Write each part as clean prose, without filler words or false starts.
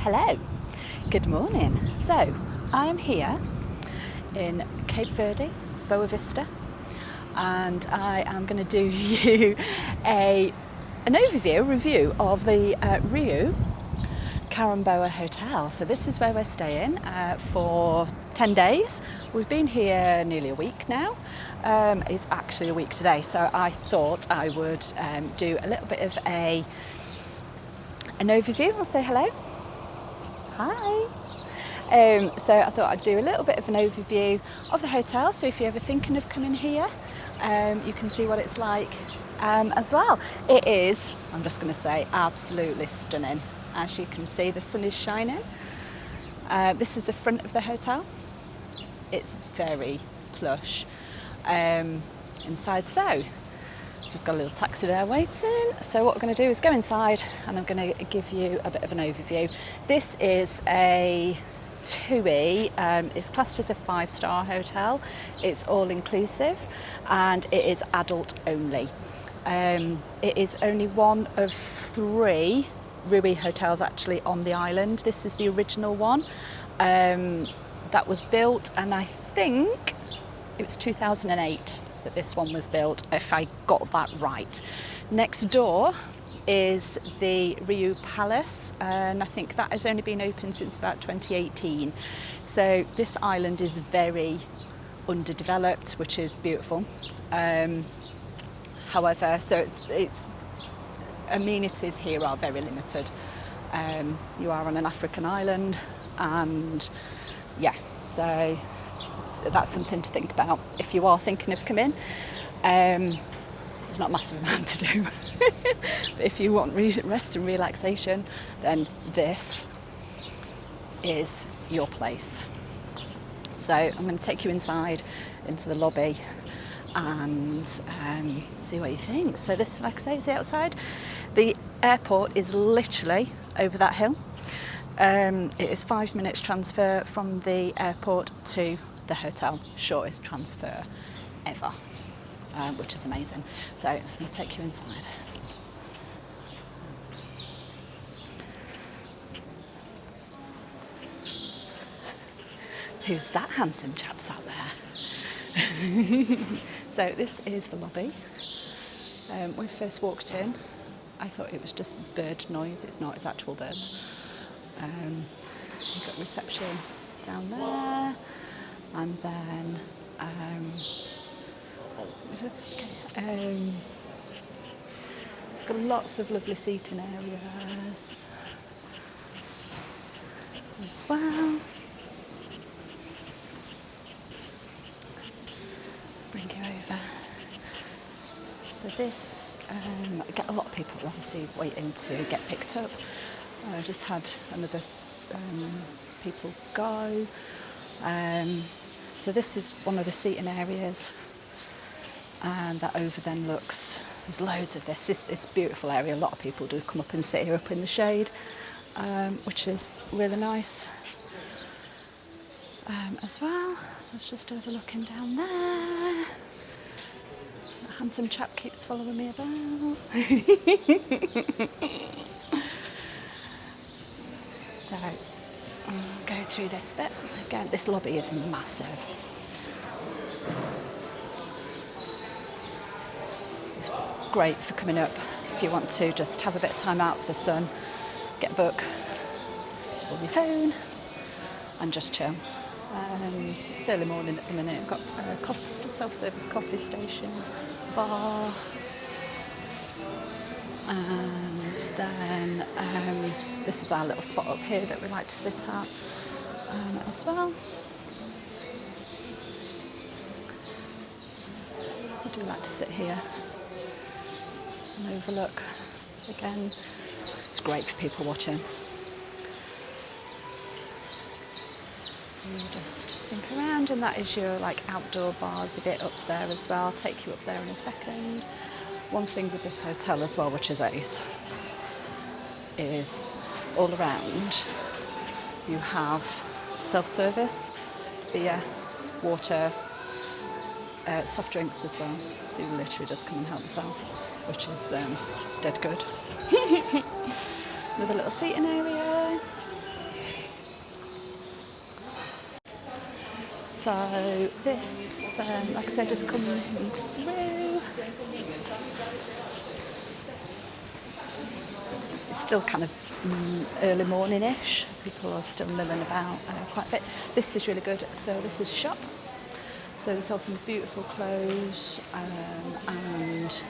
Hello, good morning. So I'm here in Cape Verde, Boa Vista, and I am going to do you an review of the RIU Karamboa Hotel. So this is where we're staying for 10 days. We've been here nearly a week now. It's actually a week today, so I thought I would do a little bit of an overview. I'll say hello. Hi. So I thought I'd do a little bit of an overview of the hotel, so if you're ever thinking of coming here, you can see what it's like as well. It is, I'm just going to say, absolutely stunning. As you can see, the sun is shining. This is the front of the hotel. It's very plush inside, so just got a little taxi there waiting. So what we're going to do is go inside and I'm going to give you a bit of an overview. This is a TUI, it's classed as a 5-star hotel. It's all inclusive and it is adult only. It is only one of 3 RIU hotels actually on the island. This is the original one that was built, and I think it was 2008 that this one was built, if I got that right. Next door is the RIU Palace, and I think that has only been open since about 2018. So this island is very underdeveloped, which is beautiful. However, so it's amenities here are very limited. You are on an African island, and yeah, so that's something to think about if you are thinking of coming. There's not a massive amount to do. But if you want rest and relaxation, then this is your place. So I'm going to take you inside into the lobby and see what you think. So this, like I say, is the outside. The airport is literally over that hill. It is 5 minutes transfer from the airport to the hotel, shortest transfer ever, which is amazing. So I'm going to take you inside. Who's that handsome chap sat there? So this is the lobby. When we first walked in, I thought it was just bird noise. It's not, it's actual birds. You've got reception down there, and then got lots of lovely seating areas as well. Bring you over. So this, I get a lot of people obviously waiting to get picked up. I just had another people go. So this is one of the seating areas, and that over then looks, there's loads of this. It's a beautiful area. A lot of people do come up and sit here up in the shade, which is really nice as well. So it's just overlooking down there. That handsome chap keeps following me about. So go through this bit. Again, this lobby is massive. It's great for coming up if you want to just have a bit of time out of the sun, get a book or your phone and just chill. It's early morning at the minute. I've got a self-service coffee station, bar, and then this is our little spot up here that we like to sit at as well. I do like to sit here and overlook. Again, it's great for people watching. So you just sink around, and that is your like outdoor bars a bit up there as well. I'll take you up there in a second. One thing with this hotel as well, which is ace, is all around you have self-service, beer, water, soft drinks as well. So you literally just come and help yourself, which is dead good. Another little seating area. So this, like I said, just coming through. It's still kind of early morning-ish. People are still milling about quite a bit. This is really good. So this is a shop. So they sell some beautiful clothes and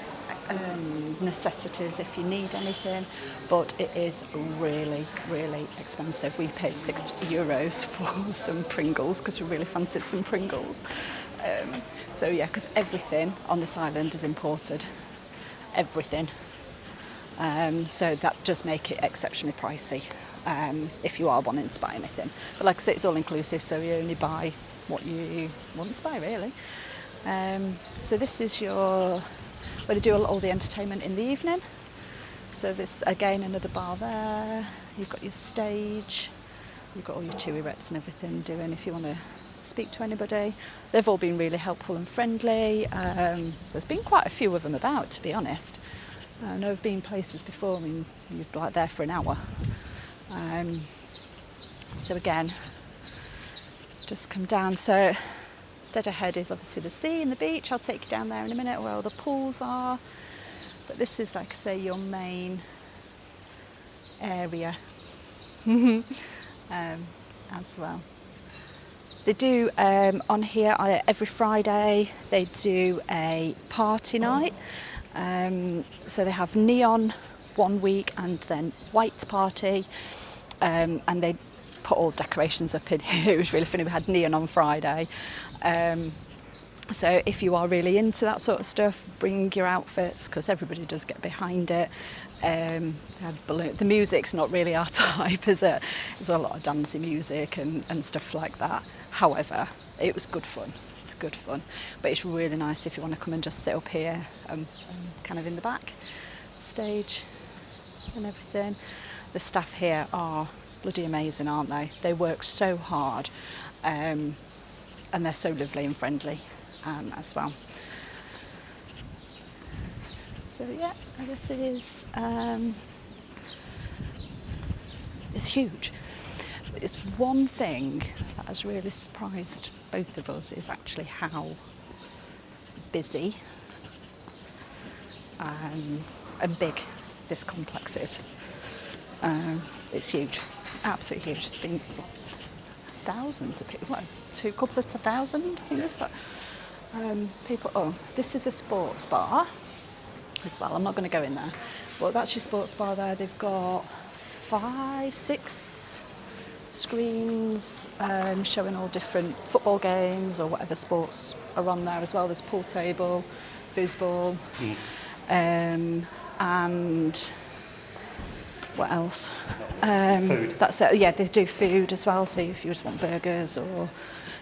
necessities if you need anything, but it is really, really expensive. We paid €6 for some Pringles because we really fancied some Pringles. So yeah, because everything on this island is imported. Everything. So that does make it exceptionally pricey if you are wanting to buy anything. But like I say, it's all inclusive, so you only buy what you want to buy, really. So this is where they do all the entertainment in the evening. So this, again, another bar there. You've got your stage. You've got all your TUI reps and everything doing if you want to speak to anybody. They've all been really helpful and friendly. There's been quite a few of them about, to be honest. I know I've been places before and you're like there for an hour. So again, just come down. So dead ahead is obviously the sea and the beach. I'll take you down there in a minute where all the pools are. But this is, like I say, your main area as well. They do on here every Friday. They do a party night. So they have neon one week and then white party, and they put all decorations up in here. It was really funny. We had neon on Friday. So if you are really into that sort of stuff, bring your outfits because everybody does get behind it. The music's not really our type, is it? There's a lot of dancing music and stuff like that. However, it was good fun. It's good fun, but it's really nice if you want to come and just sit up here kind of in the back stage and everything. The staff here are bloody amazing, aren't they? They work so hard and they're so lovely and friendly as well. So yeah, this is it's huge. It's one thing that has really surprised both of us is actually how busy and big this complex is. It's huge, absolutely huge. There's been thousands of people, couple of thousand, I think there's about people. Oh, this is a sports bar as well. I'm not going to go in there, but that's your sports bar there. They've got 5, 6 screens showing all different football games or whatever sports are on there as well. There's pool table, foosball, and what else? Food. That's it. Yeah, they do food as well. So if you just want burgers or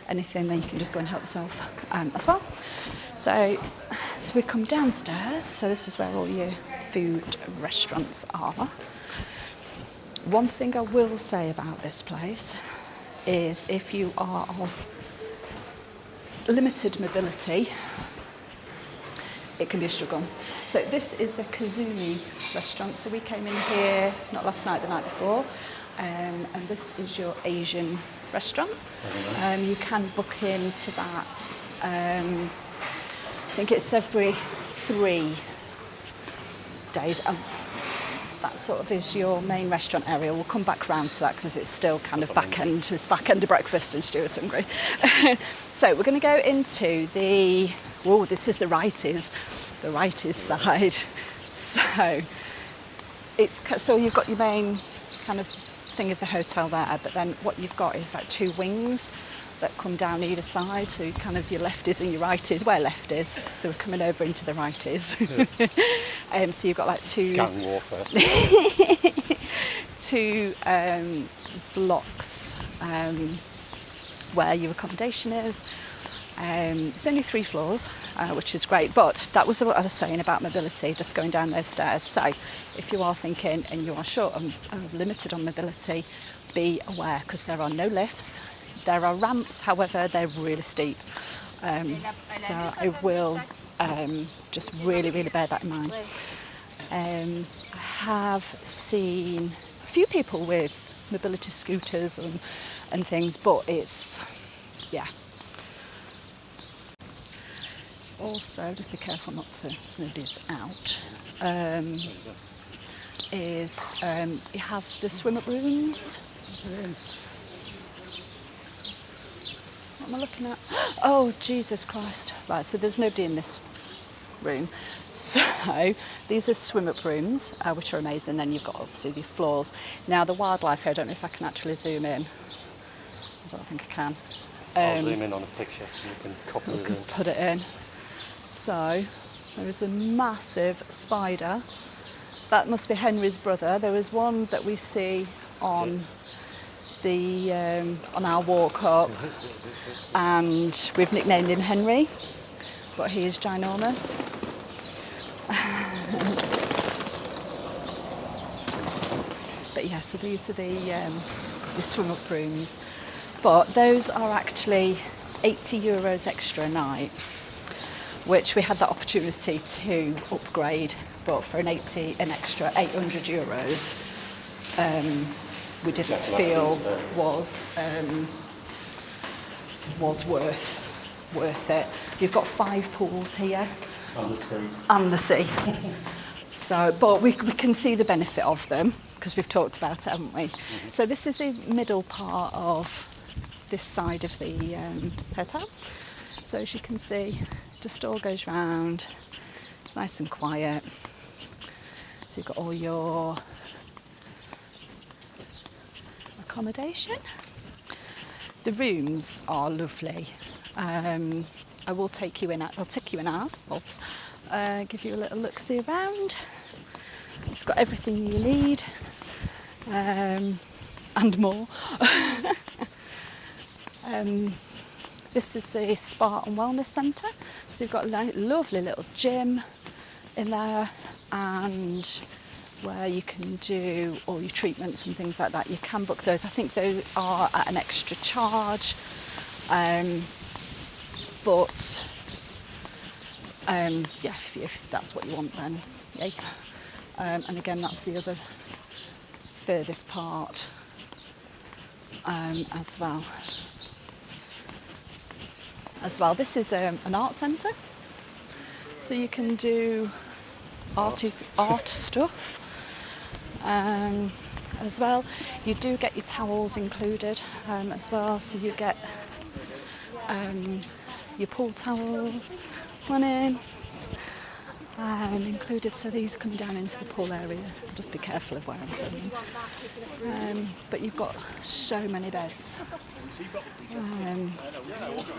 anything, then you can just go and help yourself as well. So we come downstairs. So this is where all your food restaurants are. One thing I will say about this place is if you are of limited mobility, it can be a struggle. So this is a Kazumi restaurant. So we came in here, not last night, the night before, and this is your Asian restaurant. You can book into that. I think it's every 3 days. That sort of is your main restaurant area. We'll come back round to that because it's still kind of back end. It's back end of breakfast and Stuart's hungry. So we're going to go into the, this is the righties side. So you've got your main kind of thing of the hotel there, but then what you've got is like 2 wings that come down either side. So kind of your lefties and your righties. We're lefties, so we're coming over into the righties. Yeah. So you've got like 2 gang warfare. 2 blocks where your accommodation is. It's only 3 floors, which is great, but that was what I was saying about mobility, just going down those stairs. So if you are thinking and you are short and limited on mobility, be aware because there are no lifts. There are ramps, however, they're really steep. So I will just really, really bear that in mind. I have seen a few people with mobility scooters and things, but it's, yeah, also, just be careful not to, so nobody's out, is you have the swim-up rooms. What am I looking at? Oh, Jesus Christ. Right, so there's nobody in this room. So these are swim-up rooms, which are amazing. Then you've got obviously the floors. Now the wildlife here, I don't know if I can actually zoom in. I don't think I can. I'll zoom in on a picture and you can copy it in. Put it in. So there is a massive spider. That must be Henry's brother. There is one that we see on the on our walk up, and we've nicknamed him Henry, but he is ginormous. But yeah, so these are the swim-up rooms, but those are actually €80 extra a night, which we had that opportunity to upgrade, but for an extra €800, we didn't feel was worth it. You've got 5 pools here. And the sea. So, but we can see the benefit of them because we've talked about it, haven't we? Mm-hmm. So this is the middle part of this side of the hotel. So as you can see, just all goes round. It's nice and quiet. So you've got all your accommodation. The rooms are lovely. I will take you in. I'll take you in ours. Give you a little look-see around. It's got everything you need, and more. This is the Spa and Wellness Centre. So you've got a lovely little gym in there, and where you can do all your treatments and things like that. You can book those. I think those are at an extra charge. But yeah, if that's what you want, then yay. And again, that's the other furthest part as well. This is an art centre, so you can do art stuff as well. You do get your towels included as well, so you get your pool towels, linen, included. So these come down into the pool area. Just be careful of where I'm filming. But you've got so many beds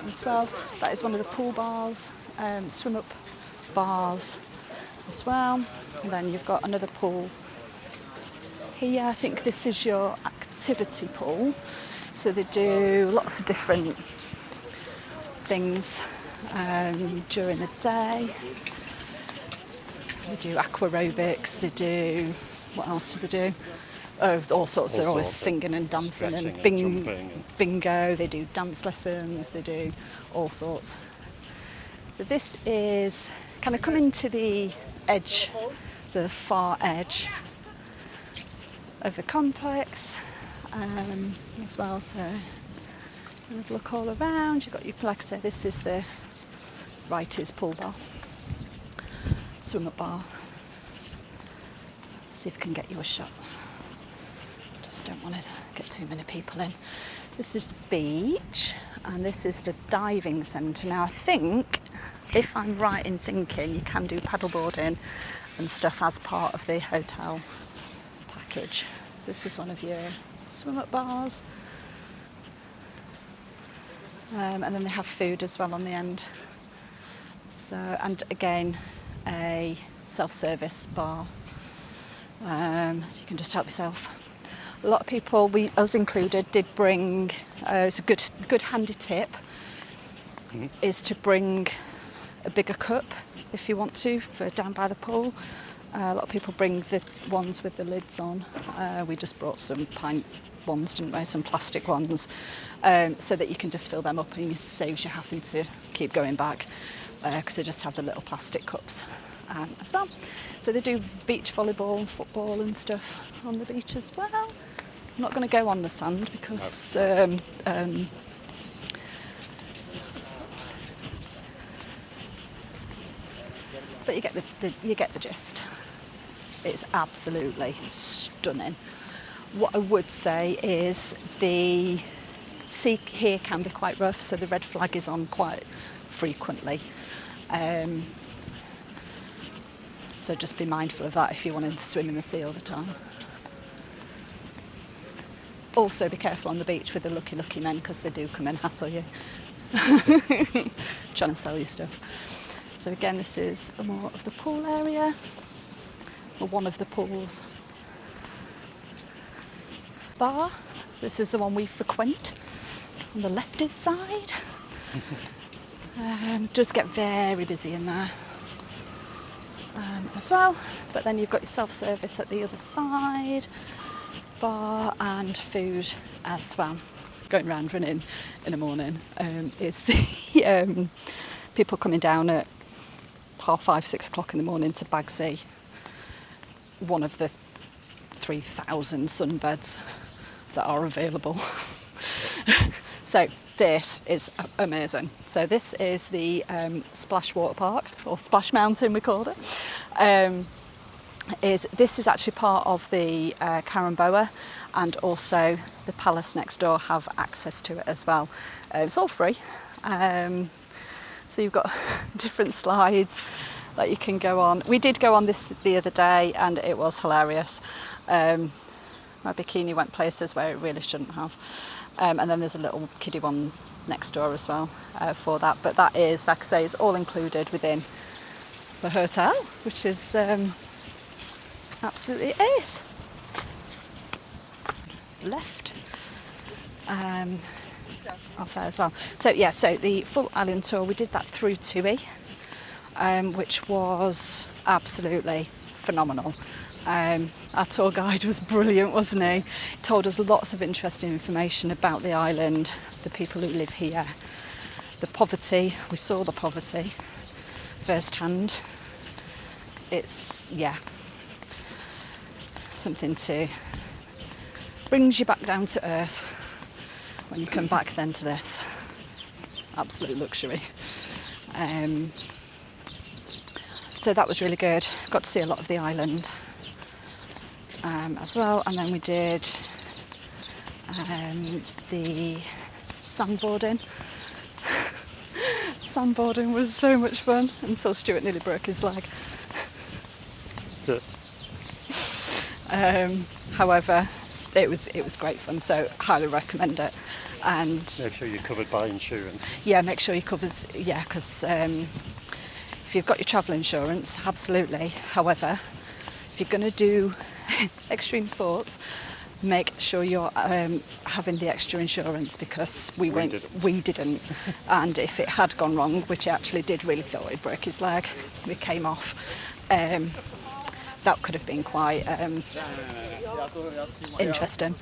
as well. That is one of the pool bars, swim-up bars as well. And then you've got another pool here. I think this is your activity pool. So they do lots of different things during the day. They do aqua aerobics, they do, what else do they do? Oh, all sorts. They're always singing and dancing and bingo. They do dance lessons, they do all sorts. So this is kind of coming to the edge, the far edge of the complex as well. So look all around. You've got your, like I said, this is the writer's pool bar, swim-up bar. See if I can get you a shot. Just don't want to get too many people in. This is the beach, and this is the diving centre. Now I think, if I'm right in thinking, you can do paddleboarding and stuff as part of the hotel package. So this is one of your swim-up bars. And then they have food as well on the end. So, and again, a self-service bar. So you can just help yourself. A lot of people, us included, did bring, it's a good handy tip, is to bring a bigger cup if you want to, for down by the pool. A lot of people bring the ones with the lids on. We just brought some pint ones, didn't we? Some plastic ones, so that you can just fill them up, and it saves you having to keep going back, because they just have the little plastic cups as well. So they do beach volleyball and football and stuff on the beach as well. I'm not going to go on the sand because but you get the gist. It's absolutely stunning. What I would say is the sea here can be quite rough, so the red flag is on quite frequently. So just be mindful of that if you're wanting to swim in the sea all the time. Also be careful on the beach with the lucky men, because they do come and hassle you. Trying to sell you stuff. So again, this is more of the pool area, or one of the pools. Bar, this is the one we frequent on the leftist side. Does get very busy in there as well, but then you've got your self-service at the other side, bar and food as well. Going round running in the morning is the people coming down at 5:30, 6 o'clock in the morning to Bagsea, one of the 3,000 sunbeds that are available. So this is amazing. So this is the Splash Water Park, or Splash Mountain we called it. This is actually part of the Karamboa, and also the palace next door have access to it as well. It's all free. So you've got different slides that you can go on. We did go on this the other day and it was hilarious. My bikini went places where it really shouldn't have. And then there's a little kiddie one next door as well for that. But that is, like I say, it's all included within the hotel, which is absolutely ace. Left off there as well. So yeah, so the full island tour, we did that through TUI, which was absolutely phenomenal. Our tour guide was brilliant, wasn't he? He told us lots of interesting information about the island, the people who live here, the poverty. We saw the poverty firsthand. It's, yeah, something to brings you back down to earth when you come back then to this. Absolute luxury. So that was really good. Got to see a lot of the island as well. And then we did the sandboarding. Sandboarding was so much fun until Stuart nearly broke his leg. However, it was great fun, so highly recommend it. And make sure you're covered by insurance. Yeah, make sure you covers, yeah, because if you've got your travel insurance, absolutely. However, if you're going to do extreme sports, make sure you're having the extra insurance, because we didn't. And if it had gone wrong, which it actually did, really thought he'd broke his leg, it came off. That could have been quite interesting,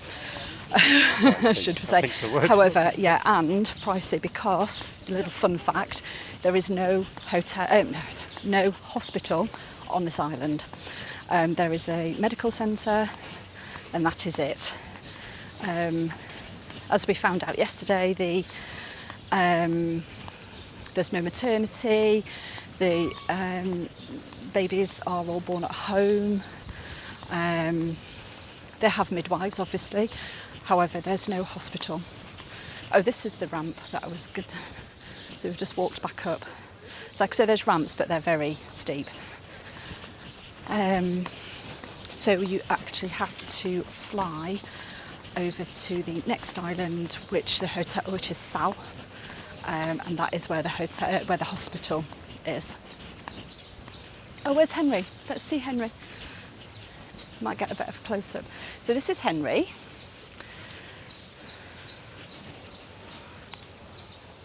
should we say. However, yeah, and pricey, because, little fun fact, there is no hotel, no hospital on this island. There is a medical centre, and that is it. As we found out yesterday, there's no maternity. The babies are all born at home. They have midwives, obviously. However, there's no hospital. Oh, this is the ramp that I was good. So we've just walked back up. So like I say, there's ramps, but they're very steep. So you actually have to fly over to the next island, which is Sal, and that is where the hospital is. Oh, where's Henry? Let's see Henry. Might get a bit of a close-up. So this is Henry.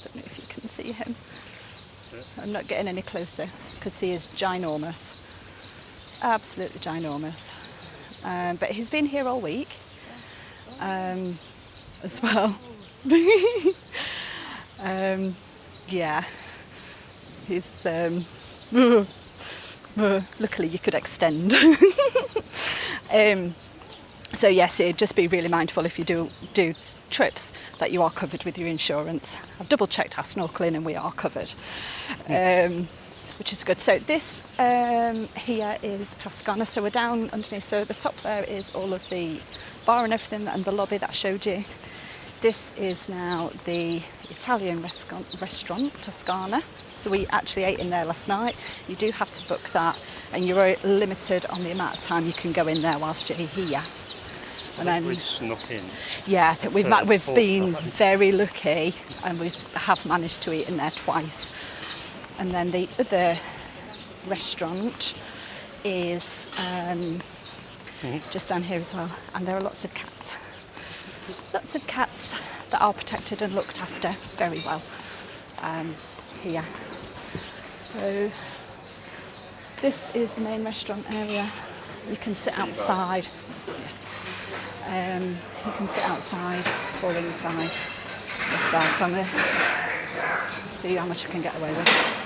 Don't know if you can see him. I'm not getting any closer because he is ginormous. Absolutely ginormous. But he's been here all week as well. Yeah, he's luckily you could extend. So yes, just be really mindful if you do trips that you are covered with your insurance. I've double checked our snorkeling and we are covered. which is good. So this here is Toscana, so we're down underneath, so the top there is all of the bar and everything and the lobby that I showed you. This is now the Italian restaurant Toscana. So we actually ate in there last night. You do have to book that, and you're limited on the amount of time you can go in there whilst you're here. And then we snuck in. Yeah, I think we've been very lucky, and we have managed to eat in there twice. And then the other restaurant is just down here as well, and there are lots of cats. Lots of cats that are protected and looked after very well here. So this is the main restaurant area. You can sit outside. Yes. You can sit outside or inside as well. So I'm going to see how much I can get away with.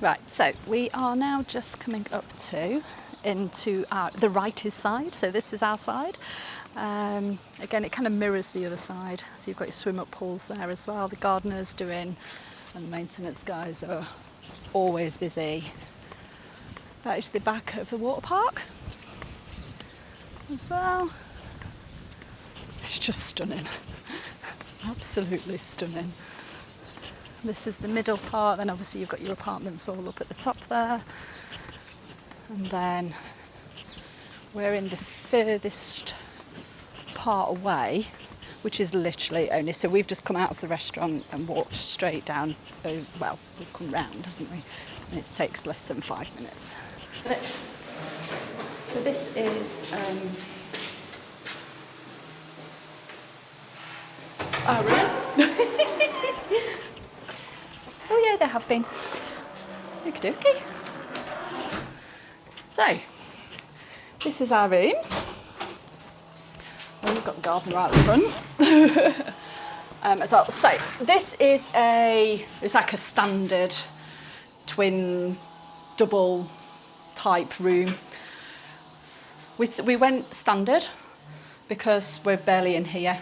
Right, so we are now just coming up into the rightist side. So this is our side. Again, it kind of mirrors the other side. So you've got your swim up pools there as well. The gardeners doing, and the maintenance guys are always busy. That is the back of the water park as well. It's just stunning. Absolutely stunning. This is the middle part, then obviously you've got your apartments all up at the top there. And then we're in the furthest part away, which is literally only, so we've just come out of the restaurant and walked straight down, well, we've come round, haven't we? And it takes less than 5 minutes. So this is our room. Oh yeah, there have been. Okie dokie. So, this is our room. Well, we've got the garden right at the front as well. So, this is it's like a standard twin, double type room. We went standard because we're barely in here.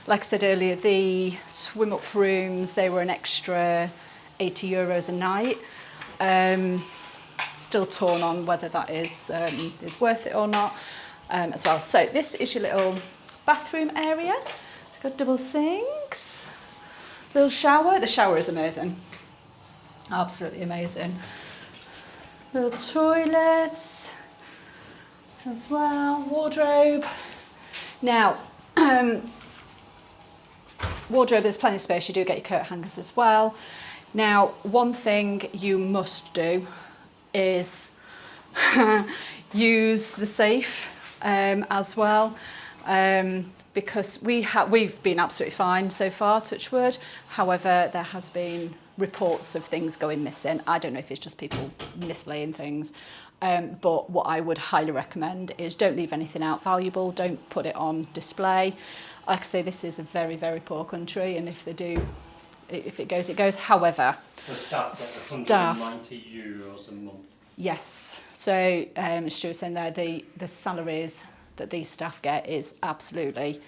Like I said earlier, the swim up rooms, they were an extra €80 a night. Still torn on whether that is worth it or not as well. So this is your little bathroom area. It's got double sinks, little shower. The shower is amazing, absolutely amazing. Little toilets as well, wardrobe. Now, wardrobe, there's plenty of space. You do get your coat hangers as well. Now, one thing you must do is use the safe as well, because we've been absolutely fine so far, touch wood. However, there has been reports of things going missing. I don't know if it's just people mislaying things, but what I would highly recommend is don't leave anything out valuable, don't put it on display. Like I say, this is a very, very poor country, and if they do, if it goes, it goes. However, the staff get €190 a month. Yes. So Stu was saying there, the salaries that these staff get is absolutely,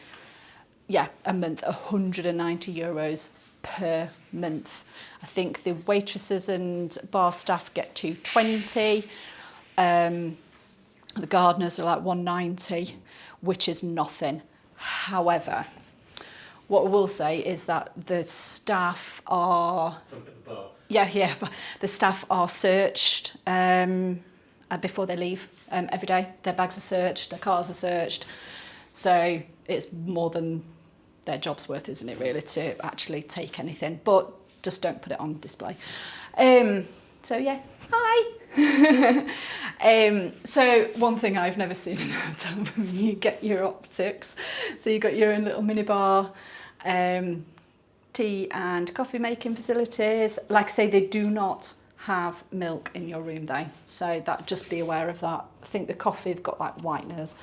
yeah, a month, €190 per month. I think the waitresses and bar staff get $220. The gardeners are like $190, which is nothing. However, what I will say is that the staff are, but the staff are searched before they leave every day. Their bags are searched, their cars are searched. So it's more than their job's worth, isn't it, really, to actually take anything. But just don't put it on display. So yeah, hi. So one thing I've never seen in a hotel, you get your optics. So you've got your own little minibar, tea and coffee making facilities. Like I say, they do not have milk in your room though, so that, just be aware of that. I think the coffee have got like whiteners.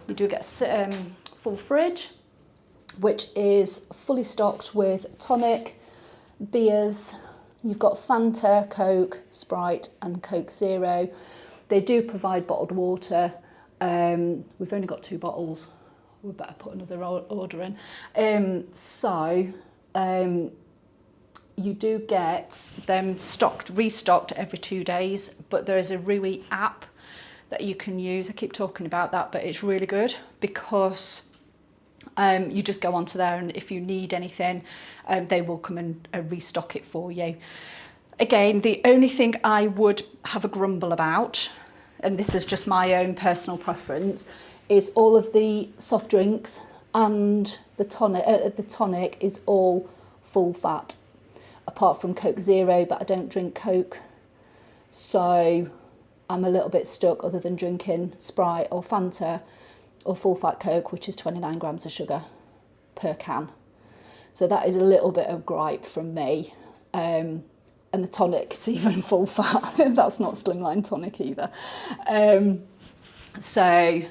You do get a full fridge, which is fully stocked with tonic, beers. You've got Fanta, Coke, Sprite and Coke Zero. They do provide bottled water. We've only got 2 bottles. We better put another order in. You do get them restocked every 2 days, but there is a RIU app that you can use. I keep talking about that, but it's really good because you just go onto there, and if you need anything, they will come and restock it for you. Again, the only thing I would have a grumble about, and this is just my own personal preference, is all of the soft drinks and the tonic is all full fat, apart from Coke Zero, but I don't drink Coke, so I'm a little bit stuck other than drinking Sprite or Fanta or full fat Coke, which is 29 grams of sugar per can. So that is a little bit of gripe from me. And the tonic is even full fat. That's not slimline tonic either. So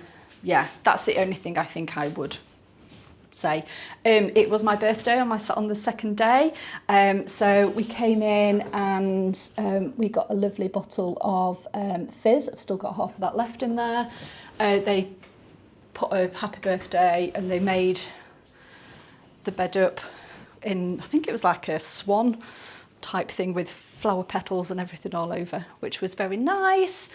yeah, that's the only thing I think I would say. It was my birthday on the second day, so we came in and we got a lovely bottle of fizz. I've still got half of that left in there. They put a happy birthday and they made the bed up in, I think it was like a swan type thing with flower petals and everything all over, which was very nice.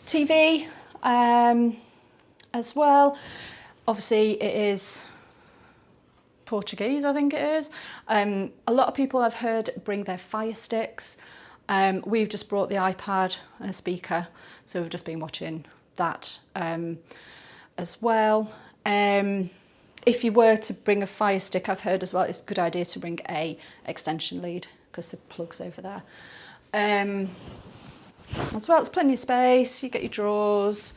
TV as well. Obviously it is Portuguese, I think it is. A lot of people I've heard bring their fire sticks. We've just brought the iPad and a speaker, so we've just been watching that as well. If you were to bring a fire stick, I've heard as well, it's a good idea to bring a extension lead because the plug's over there. As well, it's plenty of space. You get your drawers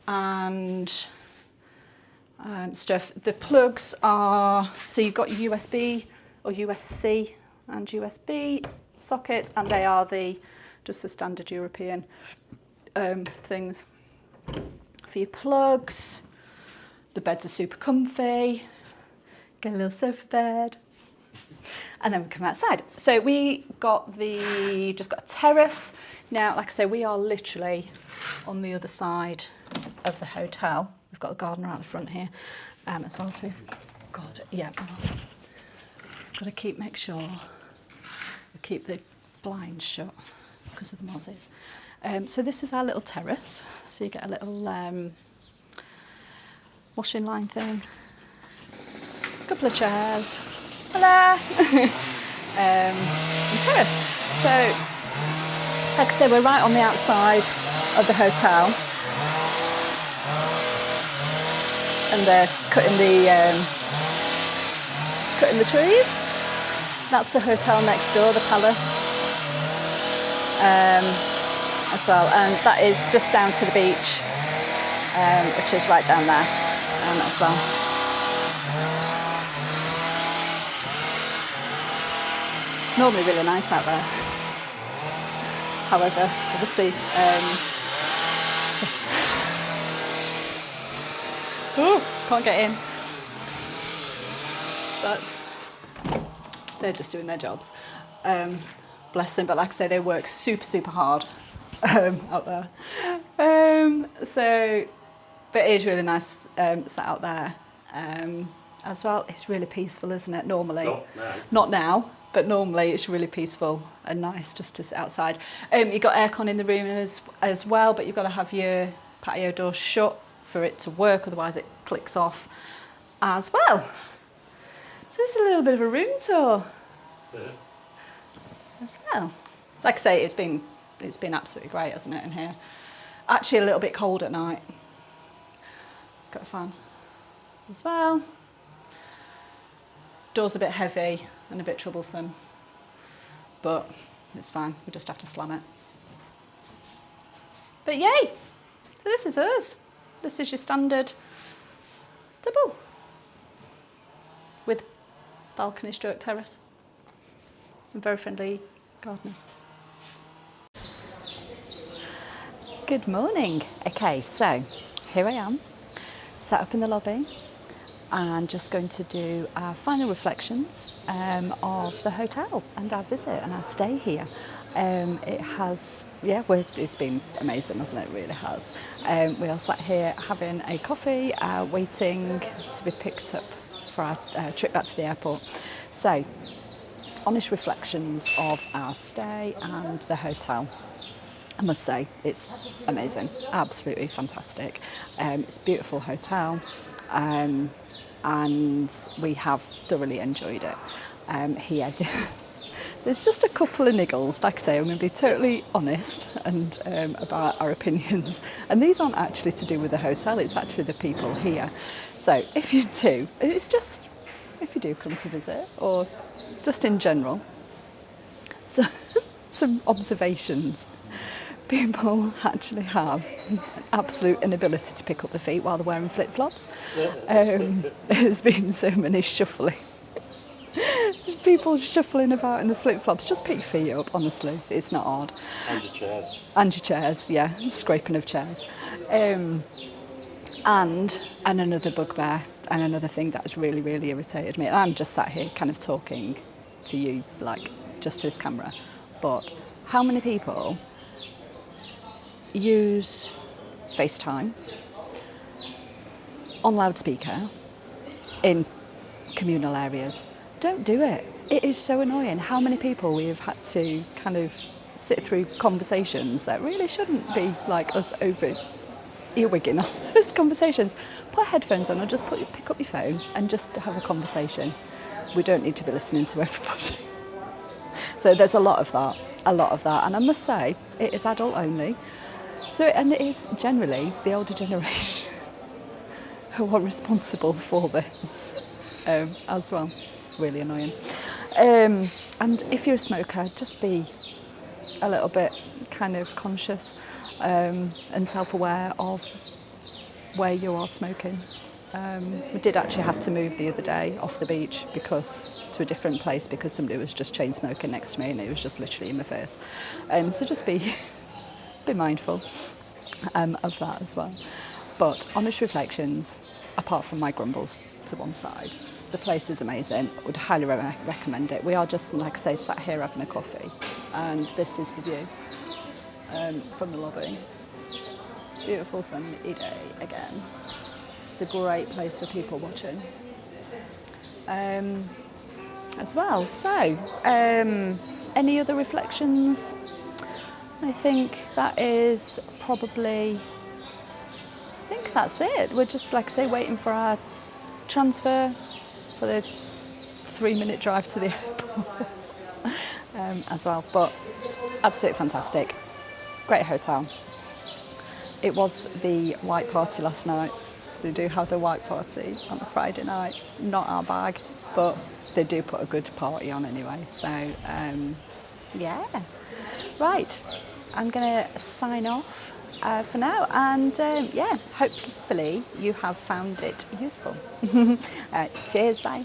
and stuff. The plugs are, so you've got USB or USB-C and USB sockets, and they are just the standard European things for your plugs. The beds are super comfy. Get a little sofa bed. And then we come outside. So we just got a terrace. Now, like I say, we are literally on the other side of the hotel. We've got a garden around the front here as well. So we've got, got to make sure we keep the blinds shut because of the mozzies. So this is our little terrace. So you get a little washing line thing, a couple of chairs, hello, and terrace. So, like I said, we're right on the outside of the hotel, and they're cutting the trees. That's the hotel next door, the Palace, as well, and that is just down to the beach, which is right down there. As well. It's normally really nice out there. However, obviously, can't get in. But they're just doing their jobs. Bless them, but like I say, they work super, super hard out there. But it is really nice sat out there as well. It's really peaceful, isn't it, normally? Not now, but normally it's really peaceful and nice just to sit outside. You've got aircon in the room as well, but you've got to have your patio door shut for it to work, otherwise it clicks off as well. So it's a little bit of a room tour as well. Like I say, it's been absolutely great, hasn't it, in here? Actually a little bit cold at night. Got a fan as well. Door's a bit heavy and a bit troublesome, but it's fine. We just have to slam it. But yay! So this is us. This is your standard double with balcony stroke terrace. Some very friendly gardeners. Good morning. Okay, so here I am, sat up in the lobby and just going to do our final reflections of the hotel and our visit and our stay here. It's been amazing, hasn't it? It really has. We are sat here having a coffee, waiting to be picked up for our trip back to the airport. So, honest reflections of our stay and the hotel. I must say, it's amazing, absolutely fantastic. It's a beautiful hotel, and we have thoroughly enjoyed it here. There's just a couple of niggles, like I say, I'm going to be totally honest and about our opinions. And these aren't actually to do with the hotel, it's actually the people here. So if you do come to visit, or just in general, so some observations. People actually have an absolute inability to pick up their feet while they're wearing flip-flops. There's been so many shuffling. People shuffling about in the flip-flops. Just pick your feet up, honestly. It's not hard. And your chairs. And your chairs, yeah. Scraping of chairs. And another bugbear, and another thing that has really, really irritated me. And I'm just sat here kind of talking to you, like, just to this camera. But how many people use FaceTime on loudspeaker in communal areas? Don't do it. It is so annoying how many people we have had to kind of sit through conversations that really shouldn't be like us over earwigging on those conversations. Put headphones on or just pick up your phone and just have a conversation. We don't need to be listening to everybody. So there's a lot of that, and I must say it is adult only. So, and it is generally the older generation who are responsible for this as well. Really annoying. And if you're a smoker, just be a little bit kind of conscious and self-aware of where you are smoking. We did actually have to move the other day off the beach to a different place because somebody was just chain smoking next to me and it was just literally in my face. So just be mindful of that as well. But honest reflections, apart from my grumbles to one side, the place is amazing. I would highly recommend it. We are just, like I say, sat here having a coffee, and this is the view from the lobby. Beautiful sunny day again. It's a great place for people watching as well. So, any other reflections? I think that is probably, I think that's it. We're just, like I say, waiting for our transfer for the 3-minute drive to the airport as well. But absolutely fantastic. Great hotel. It was the white party last night. They do have the white party on a Friday night. Not our bag, but they do put a good party on anyway. So, yeah. Right, I'm going to sign off for now, and hopefully you have found it useful. Cheers, bye.